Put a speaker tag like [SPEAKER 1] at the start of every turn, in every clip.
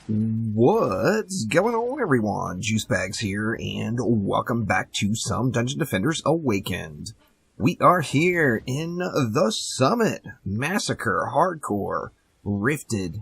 [SPEAKER 1] What's going on, everyone? Juicebags here, and welcome back to some Dungeon Defenders Awakened. We are here in the Summit Massacre Hardcore Rifted,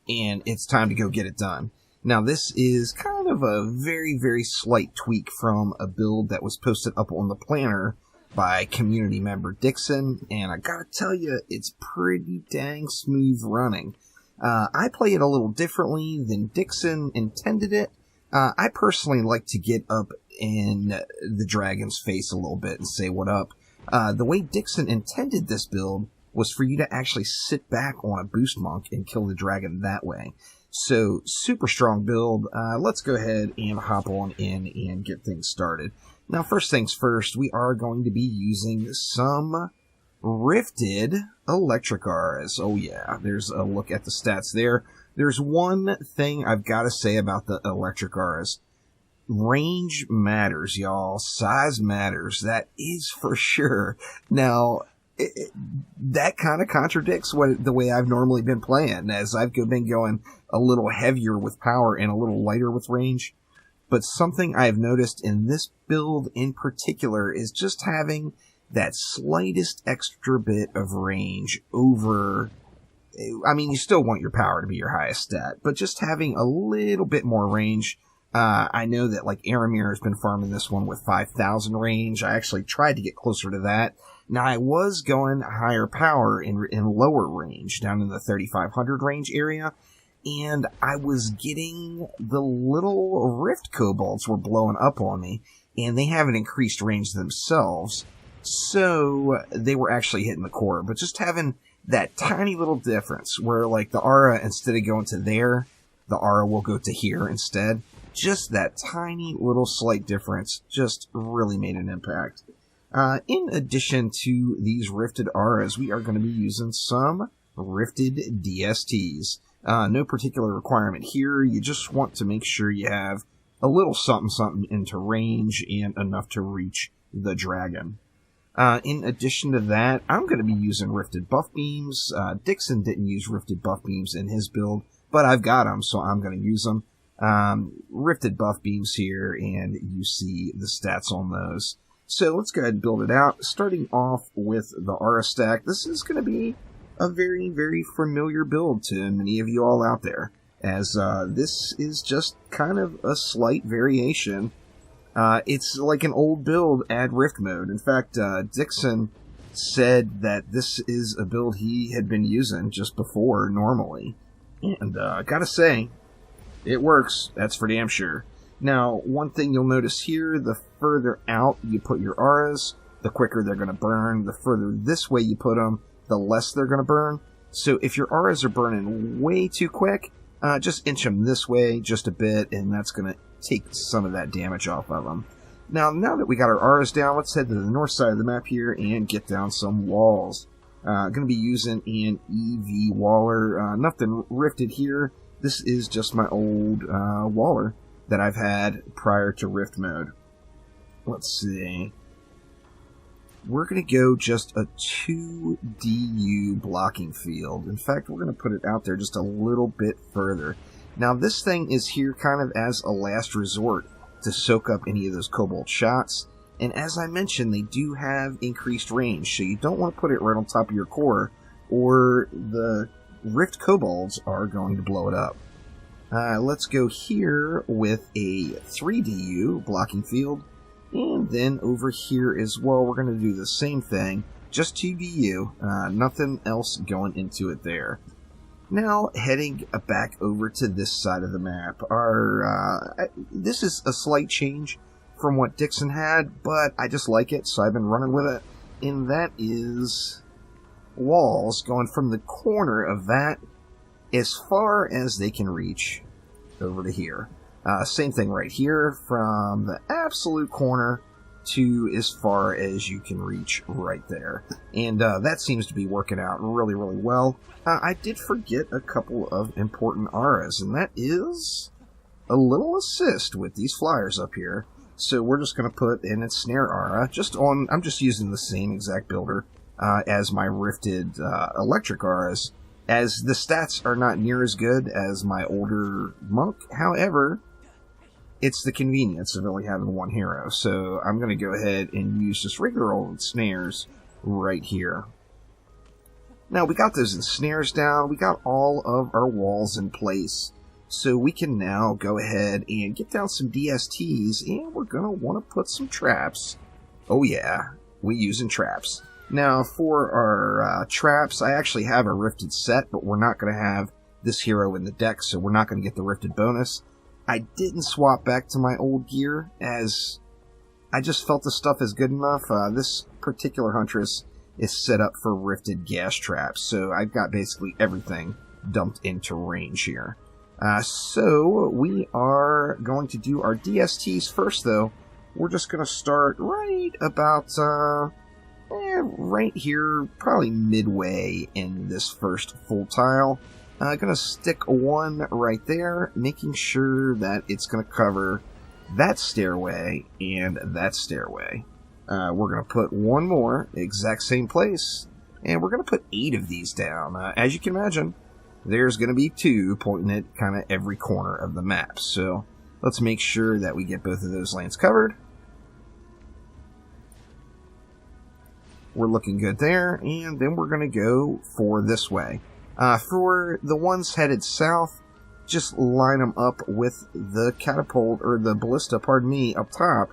[SPEAKER 1] and it's time to go get it done. Now, this is kind of a very, very slight tweak from a build that was posted up on the planner by community member Dixon, and I gotta tell you, it's pretty dang smooth running. I play it a little differently than Dixon intended it. I personally like to get up in the dragon's face a little bit and say what up. The way Dixon intended this build was for you to actually sit back on a boost monk and kill the dragon that way. So, super strong build. Let's go ahead and hop on in and get things started. Now, first things first, we are going to be using some Rifted electric auras. Oh yeah, there's a look at the stats there. There's one thing I've got to say about the electric auras. Range matters, y'all. Size matters. That is for sure. Now, that kind of contradicts the way I've normally been playing, as I've been going a little heavier with power and a little lighter with range. But something I've noticed in this build in particular is just having that slightest extra bit of range over, I mean, you still want your power to be your highest stat, but just having a little bit more range. I know that, like, Aramir has been farming this one with 5,000 range. I actually tried to get closer to that. Now, I was going higher power in lower range, down in the 3,500 range area, and I was getting the little Rift Kobolds were blowing up on me, and they have an increased range themselves. So they were actually hitting the core, but just having that tiny little difference where, like, the aura, instead of going to there, the aura will go to here instead. Just that tiny little slight difference just really made an impact. In addition to these rifted auras, we are going to be using some rifted DSTs. No particular requirement here. You just want to make sure you have a little something into range and enough to reach the dragon. In addition to that, I'm going to be using Rifted Buff Beams. Dixon didn't use Rifted Buff Beams in his build, but I've got them, so I'm going to use them. Rifted Buff Beams here, and you see the stats on those. So let's go ahead and build it out. Starting off with the Aura stack, this is going to be a very, very familiar build to many of you all out there, as this is just kind of a slight variation. It's like an old build, add Rift mode. In fact, Dixon said that this is a build he had been using just before normally. And I gotta say, it works. That's for damn sure. Now, one thing you'll notice here, the further out you put your auras, the quicker they're going to burn. The further this way you put them, the less they're going to burn. So if your auras are burning way too quick, just inch them this way just a bit, and that's going to take some of that damage off of them. Now that we got our auras down, let's head to the north side of the map here and get down some walls. Going to be using an EV Waller. Nothing rifted here. This is just my old Waller that I've had prior to Rift mode. Let's see. We're going to go just a 2 DU blocking field. In fact, we're going to put it out there just a little bit further. Now, this thing is here kind of as a last resort to soak up any of those Kobold shots. And as I mentioned, they do have increased range, so you don't want to put it right on top of your core, or the Rift Kobolds are going to blow it up. Let's go here with a 3 DU blocking field. And then over here as well, we're going to do the same thing, just 2 DU, nothing else going into it there. Now, heading back over to this side of the map, this is a slight change from what Dixon had, but I just like it, so I've been running with it. And that is walls going from the corner of that as far as they can reach over to here. Same thing right here, from the absolute corner to as far as you can reach right there. And that seems to be working out really, really well. I did forget a couple of important auras, and that is a little assist with these flyers up here. So we're just going to put in a snare aura, I'm just using the same exact builder as my rifted electric auras. as the stats are not near as good as my older monk. However, it's the convenience of only having one hero, so I'm going to go ahead and use just regular old snares right here. Now, we got those snares down, we got all of our walls in place, so we can now go ahead and get down some DSTs, and we're going to want to put some traps. Oh yeah, we using traps. Now, for our traps, I actually have a Rifted set, but we're not going to have this hero in the deck, so we're not going to get the Rifted bonus. I didn't swap back to my old gear, as I just felt the stuff is good enough. This particular Huntress is set up for Rifted gas traps, so I've got basically everything dumped into range here. So we are going to do our DSTs first, though. We're just going to start right about, right here, probably midway in this first full tile. I'm going to stick one right there, making sure that it's going to cover that stairway and that stairway. We're going to put one more, exact same place, and we're going to put 8 of these down. As you can imagine, there's going to be 2 pointing at kind of every corner of the map. So let's make sure that we get both of those lanes covered. We're looking good there, and then we're going to go for this way. For the ones headed south, just line them up with the catapult, or the ballista, pardon me, up top.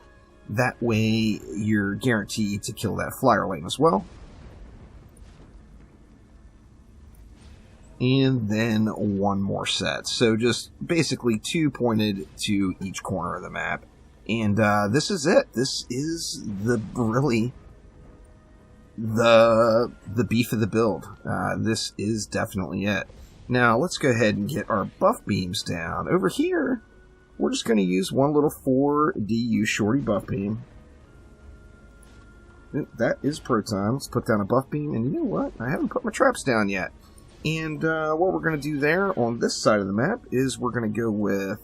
[SPEAKER 1] That way you're guaranteed to kill that flyer lane as well. And then one more set. So just basically 2 pointed to each corner of the map. And this is it. This is really the beef of the build. This is definitely it. Now let's go ahead and get our buff beams down. Over here, we're just going to use one little 4 DU shorty buff beam. That is pro time. Let's put down a buff beam, and you know what? I haven't put my traps down yet. And what we're going to do there on this side of the map is we're going to go with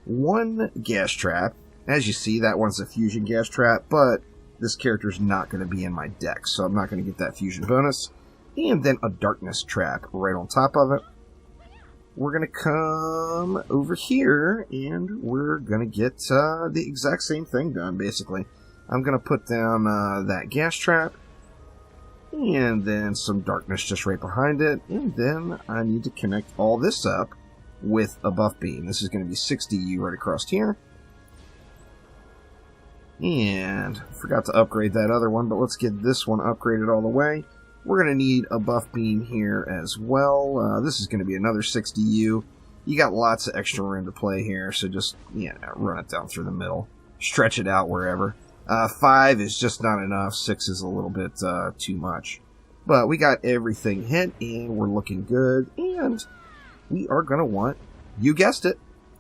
[SPEAKER 1] 1 gas trap. As you see, that one's a fusion gas trap, but this character's not going to be in my deck, so I'm not going to get that fusion bonus. And then a darkness trap right on top of it. We're going to come over here, and we're going to get the exact same thing done, basically. I'm going to put down that gas trap, and then some darkness just right behind it, and then I need to connect all this up with a buff beam. This is going to be 60U right across here. And forgot to upgrade that other one, but let's get this one upgraded all the way. We're going to need a buff beam here as well. This is going to be another 60U. You got lots of extra room to play here, so just, run it down through the middle. Stretch it out wherever. 5 is just not enough. 6 is a little bit too much. But we got everything hit, and we're looking good. And we are going to want, you guessed it,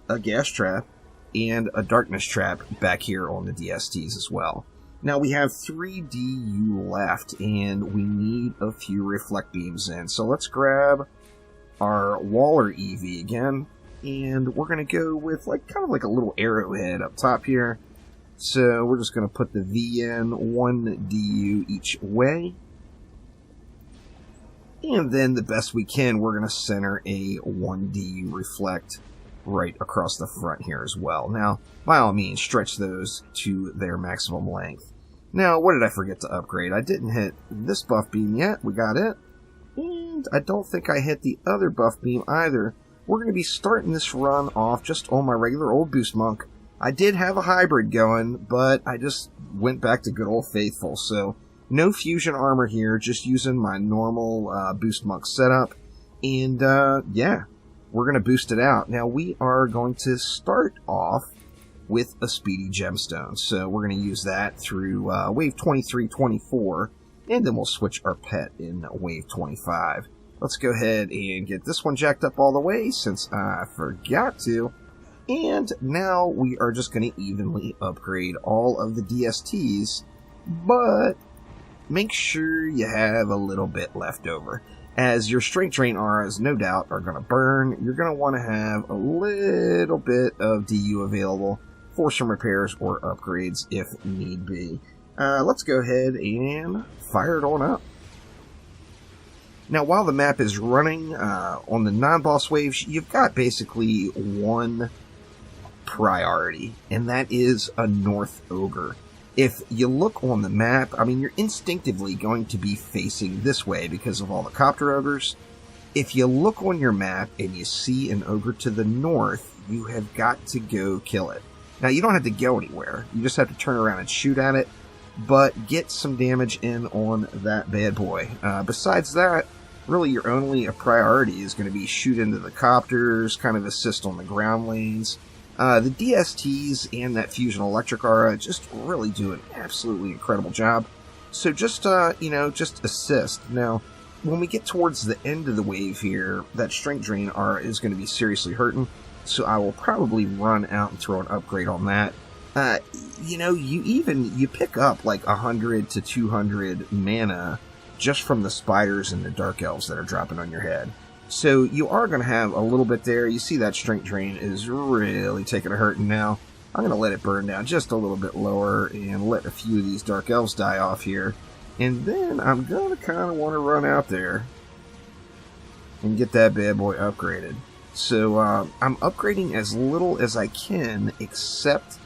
[SPEAKER 1] a gas trap and a darkness trap back here on the DSTs as well. Now we have 3 DU left, and we need a few reflect beams in. So let's grab our Waller EV again, and we're going to go with kind of like a little arrowhead up top here. So we're just going to put the V in, 1 DU each way. And then the best we can, we're going to center a 1 DU reflect right across the front here as well. Now, by all means, stretch those to their maximum length. Now, what did I forget to upgrade? I didn't hit this buff beam yet. We got it. And I don't think I hit the other buff beam either. We're going to be starting this run off just on my regular old Boost Monk. I did have a hybrid going, but I just went back to good old faithful. So, no fusion armor here, just using my normal Boost Monk setup. And, yeah, we're going to boost it out. Now, we are going to start off with a Speedy Gemstone. So we're going to use that through Wave 23, 24, and then we'll switch our pet in Wave 25. Let's go ahead and get this one jacked up all the way, since I forgot to. And now we are just going to evenly upgrade all of the DSTs, but make sure you have a little bit left over. As your Strength Drain auras, no doubt, are going to burn, you're going to want to have a little bit of DU available for some repairs or upgrades if need be. Let's go ahead and fire it on up. Now, while the map is running on the non-boss waves, you've got basically one priority, and that is a North Ogre. If you look on the map, I mean, you're instinctively going to be facing this way because of all the copter ogres. If you look on your map and you see an ogre to the north, you have got to go kill it. Now, you don't have to go anywhere. You just have to turn around and shoot at it, but get some damage in on that bad boy. Besides that, really your only priority is going to be shoot into the copters, kind of assist on the ground lanes. The DSTs and that Fusion Electric Aura just really do an absolutely incredible job. So just, just assist. Now, when we get towards the end of the wave here, that Strength Drain Aura is going to be seriously hurting. So I will probably run out and throw an upgrade on that. You pick up like 100 to 200 mana just from the spiders and the dark elves that are dropping on your head. So you are going to have a little bit there. You see that Strength Drain is really taking a hurting now. I'm going to let it burn down just a little bit lower and let a few of these dark elves die off here. And then I'm going to kind of want to run out there and get that bad boy upgraded. So I'm upgrading as little as I can, except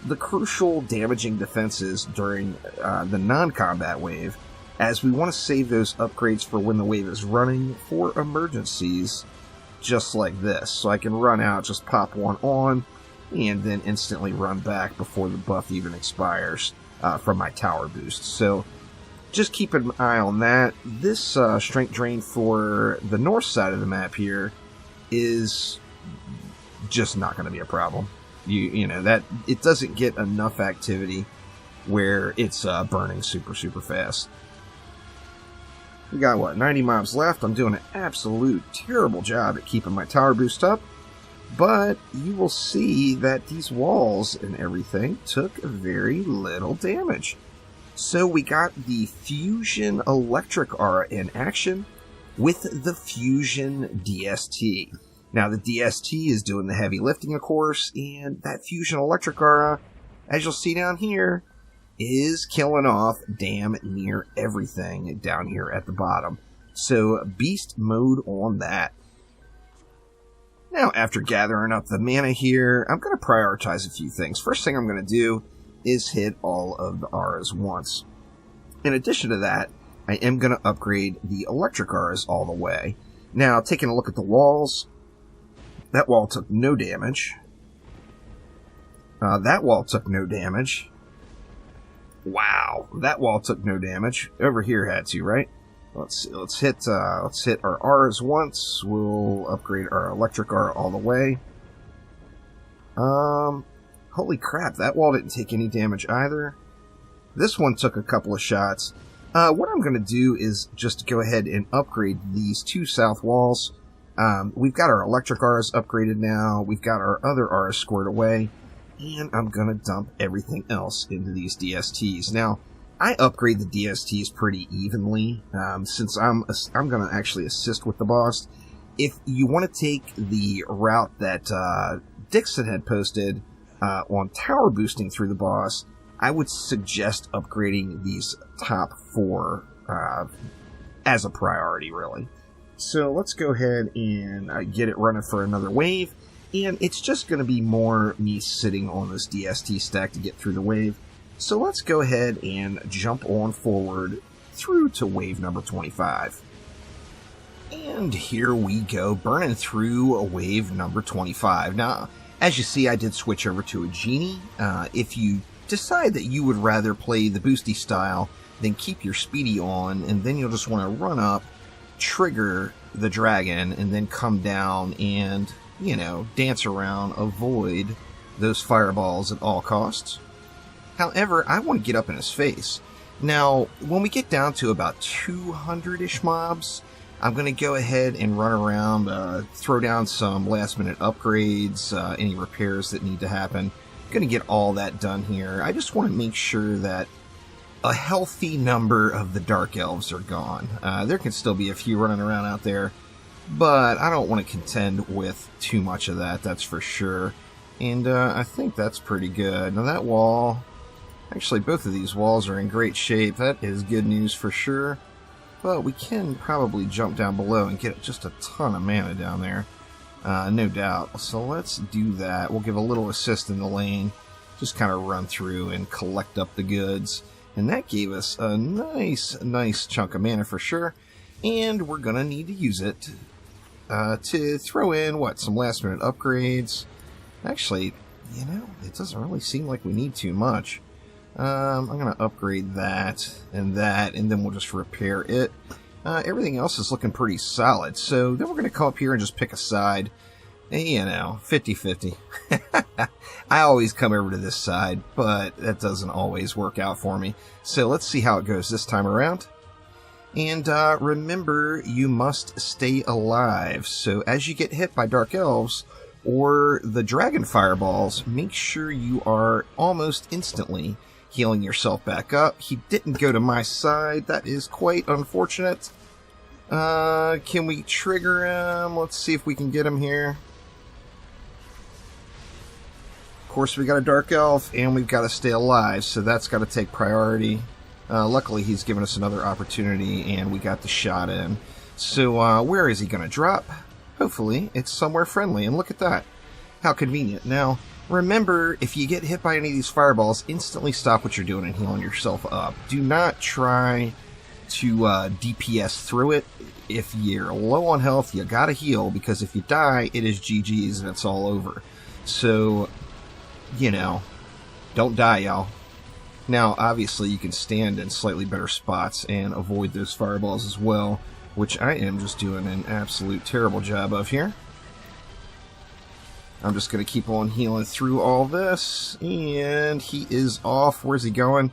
[SPEAKER 1] the crucial damaging defenses during the non-combat wave, as we want to save those upgrades for when the wave is running for emergencies just like this. So I can run out, just pop one on, and then instantly run back before the buff even expires from my tower boost. So just keep an eye on that. This Strength Drain for the north side of the map here is just not going to be a problem. You know that it doesn't get enough activity where it's burning super fast. We got, what, 90 mobs left. I'm doing an absolute terrible job at keeping my tower boost up. But you will see that these walls and everything took very little damage. So we got the Fusion Electric Aura in action with the Fusion DST. Now, the DST is doing the heavy lifting, of course, and that Fusion Electric Aura, as you'll see down here, is killing off damn near everything down here at the bottom. So, beast mode on that. Now, after gathering up the mana here, I'm going to prioritize a few things. First thing I'm going to do is hit all of the auras once. In addition to that, I am going to upgrade the electric auras all the way. Now, taking a look at the walls, that wall took no damage. That wall took no damage. Wow, that wall took no damage. Over here had to, right? Let's hit our auras once. We'll upgrade our electric aura all the way. Holy crap, that wall didn't take any damage either. This one took a couple of shots. What I'm going to do is just go ahead and upgrade these two south walls. We've got our electric auras upgraded now. We've got our other auras squared away. And I'm going to dump everything else into these DSTs. Now, I upgrade the DSTs pretty evenly, since I'm going to actually assist with the boss. If you want to take the route that Dixon had posted on tower boosting through the boss, I would suggest upgrading these top four as a priority, really. So let's go ahead and get it running for another wave. And it's just going to be more me sitting on this DST stack to get through the wave. So let's go ahead and jump on forward through to wave number 25. And here we go, burning through wave number 25. Now, as you see, I did switch over to a genie. If you decide that you would rather play the boosty style, then keep your speedy on, and then you'll just want to run up, trigger the dragon, and then come down and, dance around, avoid those fireballs at all costs. However, I want to get up in his face. Now, when we get down to about 200-ish mobs, I'm going to go ahead and run around, throw down some last-minute upgrades, any repairs that need to happen. Going to get all that done here. I just want to make sure that a healthy number of the Dark Elves are gone. There can still be a few running around out there, but I don't want to contend with too much of that, that's for sure. And I think that's pretty good. Now that wall, actually both of these walls are in great shape. That is good news for sure. but we can probably jump down below and get just a ton of mana down there. No doubt. So let's do that. We'll give a little assist in the lane. Just kind of run through and collect up the goods. And that gave us a nice chunk of mana for sure. And we're going to need to use it to throw in, some last minute upgrades. Actually, it doesn't really seem like we need too much. I'm going to upgrade that, and then we'll just repair it. Everything else is looking pretty solid. So then we're going to come up here and just pick a side. 50-50. I always come over to this side, but that doesn't always work out for me. So let's see how it goes this time around. And remember, you must stay alive. So as you get hit by Dark Elves or the Dragon Fireballs, make sure you are almost instantly healing yourself back up. He didn't go to my side. That is quite unfortunate. Can we trigger him? Let's see if we can get him here. Of course, we got a Dark Elf, and we've got to stay alive, so that's got to take priority. Luckily, he's given us another opportunity, and we got the shot in. So, where is he going to drop? Hopefully, it's somewhere friendly, and look at that. How convenient. Now, remember, if you get hit by any of these fireballs, instantly stop what you're doing and healing yourself up. Do not try to DPS through it. If you're low on health, you gotta heal, because if you die, it is GG's and it's all over. So, don't die, y'all. Now, obviously, you can stand in slightly better spots and avoid those fireballs as well, which I am just doing an absolute terrible job of here. I'm just going to keep on healing through all this, and he is off. Where's he going?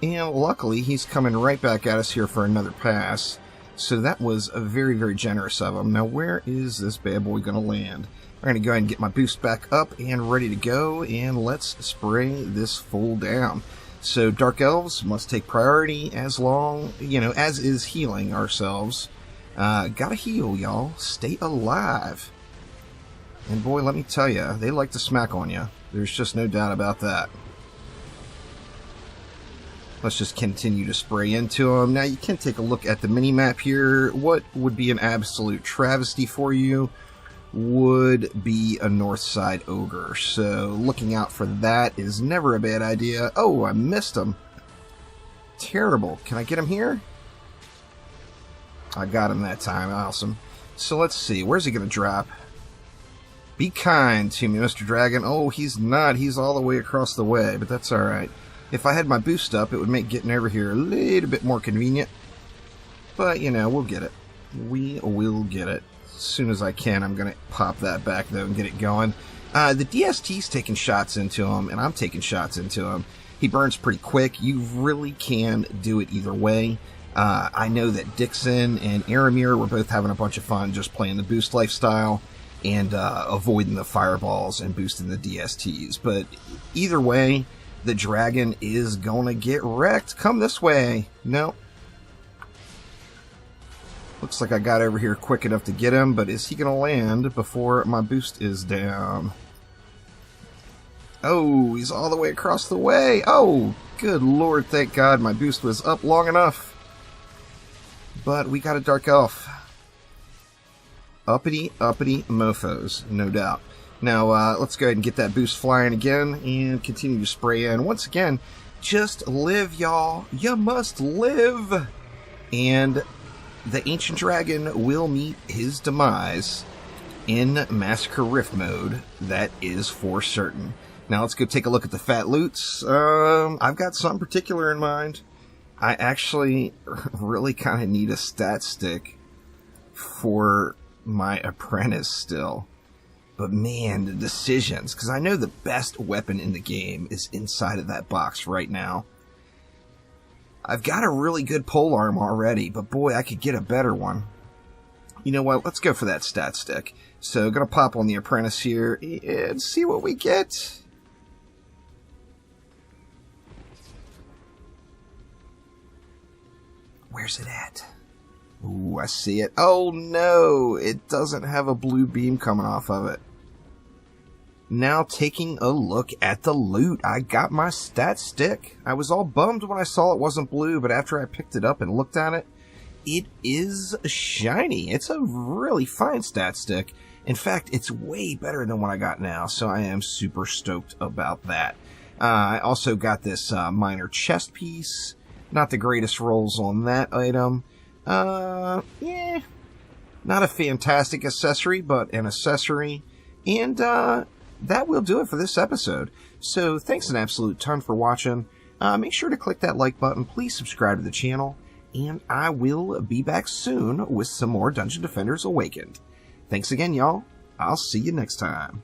[SPEAKER 1] And luckily, he's coming right back at us here for another pass. So that was very generous of him. Now, where is this bad boy going to land? I'm going to go ahead and get my boost back up and ready to go, and let's spray this fool down. So Dark Elves must take priority as long, as is healing ourselves. Gotta heal, y'all. Stay alive. And boy, let me tell you, they like to smack on you. There's just no doubt about that. Let's just continue to spray into them. Now, you can take a look at the mini-map here. What would be an absolute travesty for you would be a north side ogre. So looking out for that is never a bad idea. Oh, I missed him. Terrible. Can I get him here? I got him that time. Awesome. So let's see. Where's he going to drop? Be kind to me, Mr. Dragon. Oh, he's not. He's all the way across the way, but that's alright. If I had my boost up, it would make getting over here a little bit more convenient. But, we'll get it. We will get it. As soon as I can, I'm going to pop that back, though, and get it going. The DST's taking shots into him, and I'm taking shots into him. He burns pretty quick. You really can do it either way. I know that Dixon and Aramir were both having a bunch of fun just playing the boost lifestyle and avoiding the fireballs and boosting the DSTs. But either way, the dragon is going to get wrecked. Come this way. No. Looks like I got over here quick enough to get him, but is he going to land before my boost is down? Oh, he's all the way across the way. Oh, good lord, thank God my boost was up long enough. But we got a Dark Elf. Uppity mofos, no doubt. Now, let's go ahead and get that boost flying again and continue to spray in. Once again, just live, y'all. You must live. And the Ancient Dragon will meet his demise in Massacre Rift mode. That is for certain. Now, let's go take a look at the fat loots. I've got something particular in mind. I actually really kind of need a stat stick for my apprentice still. But man, the decisions, because I know the best weapon in the game is inside of that box right now. I've got a really good polearm already, but boy, I could get a better one. You know what? Let's go for that stat stick. So, gonna pop on the apprentice here and see what we get. Where's it at? Ooh, I see it. Oh no, it doesn't have a blue beam coming off of it. Now taking a look at the loot, I got my stat stick. I was all bummed when I saw it wasn't blue, but after I picked it up and looked at it, it is shiny. It's a really fine stat stick. In fact, it's way better than what I got now, so I am super stoked about that. I also got this minor chest piece. Not the greatest rolls on that item. Yeah, not a fantastic accessory, but an accessory. And that will do it for this episode. So thanks an absolute ton for watching. Make sure to click that like button. Please subscribe to the channel. And I will be back soon with some more Dungeon Defenders Awakened. Thanks again, y'all. I'll see you next time.